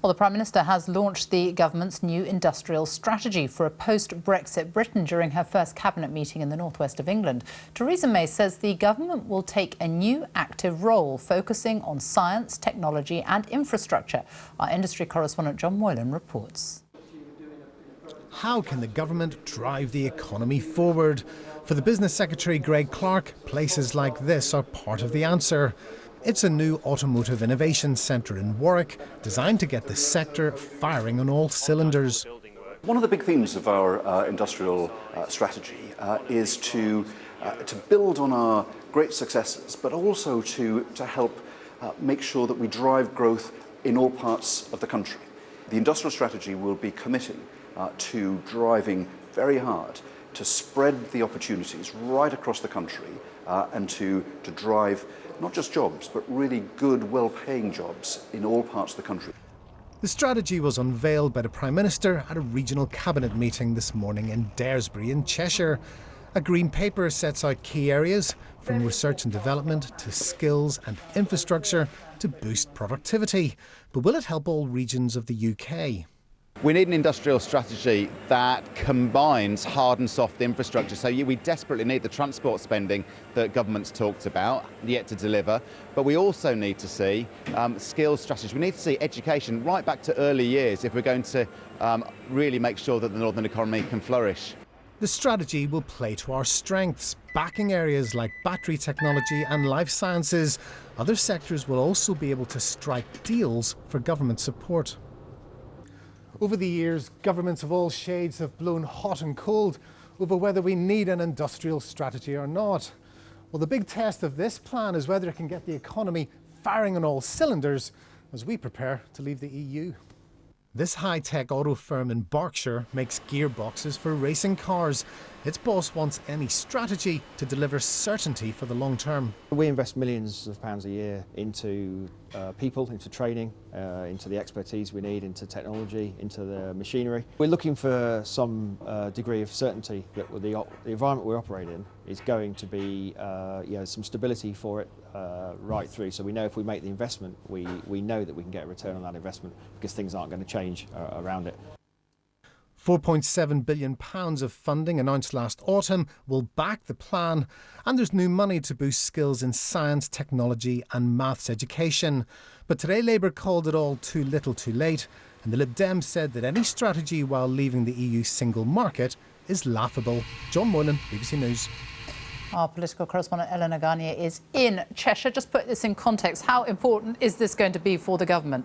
Well, the Prime Minister has launched the government's new industrial strategy for a post-Brexit Britain during her first cabinet meeting in the northwest of England. Theresa May says the government will take a new active role, focusing on science, technology and infrastructure. Our industry correspondent John Moylan reports. How can the government drive the economy forward? For the Business Secretary Greg Clark, places like this are part of the answer. It's a new automotive innovation centre in Warwick, designed to get the sector firing on all cylinders. One of the big themes of our industrial strategy is to build on our great successes, but also to help make sure that we drive growth in all parts of the country. The industrial strategy will be committing to driving very hard to spread the opportunities right across the country and to drive not just jobs, but really good, well-paying jobs in all parts of the country. The strategy was unveiled by the Prime Minister at a regional cabinet meeting this morning in Daresbury in Cheshire. A green paper sets out key areas, from research and development to skills and infrastructure to boost productivity. But will it help all regions of the UK? We need an industrial strategy that combines hard and soft infrastructure. So we desperately need the transport spending that government's talked about, yet to deliver. But we also need to see skills strategies. We need to see education right back to early years if we're going to really make sure that the northern economy can flourish. The strategy will play to our strengths, backing areas like battery technology and life sciences. Other sectors will also be able to strike deals for government support. Over the years, governments of all shades have blown hot and cold over whether we need an industrial strategy or not. Well, the big test of this plan is whether it can get the economy firing on all cylinders as we prepare to leave the EU. This high-tech auto firm in Berkshire makes gearboxes for racing cars. Its boss wants any strategy to deliver certainty for the long term. We invest millions of pounds a year into people, into training, into the expertise we need, into technology, into the machinery. We're looking for some degree of certainty that the environment we operate in is going to be some stability for it right through. So we know if we make the investment, we know that we can get a return on that investment because things aren't going to change around it. £4.7 billion of funding announced last autumn will back the plan, and there's new money to boost skills in science, technology and maths education. But today Labour called it all too little too late, and the Lib Dems said that any strategy while leaving the EU single market is laughable. John Moylan, BBC News. Our political correspondent Eleanor Garnier is in Cheshire. Just put this in context, how important is this going to be for the government?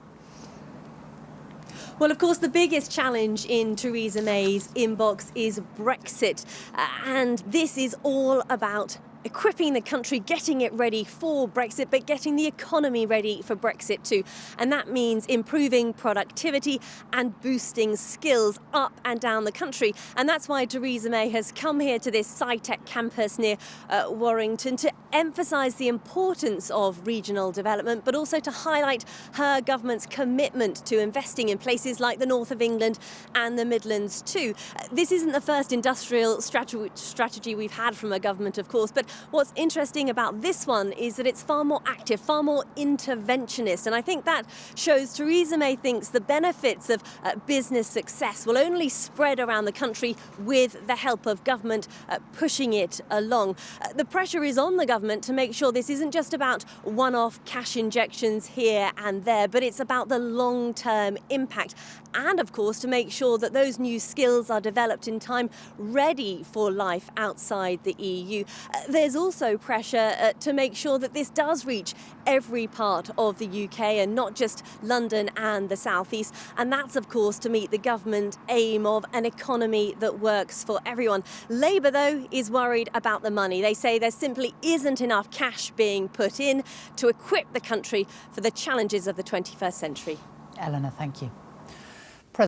Well, of course, the biggest challenge in Theresa May's inbox is Brexit. And this is all about equipping the country, getting it ready for Brexit, but getting the economy ready for Brexit too. And that means improving productivity and boosting skills up and down the country. And that's why Theresa May has come here to this SciTech campus near Warrington to emphasise the importance of regional development, but also to highlight her government's commitment to investing in places like the north of England and the Midlands too. This isn't the first industrial strategy we've had from a government, of course, but what's interesting about this one is that it's far more active, far more interventionist. And I think that shows Theresa May thinks the benefits of business success will only spread around the country with the help of government pushing it along. The pressure is on the government to make sure this isn't just about one-off cash injections here and there, but it's about the long-term impact. And of course, to make sure that those new skills are developed in time, ready for life outside the EU. There's also pressure to make sure that this does reach every part of the UK and not just London and the South East. And that's, of course, to meet the government aim of an economy that works for everyone. Labour, though, is worried about the money. They say there simply isn't enough cash being put in to equip the country for the challenges of the 21st century. Eleanor, thank you.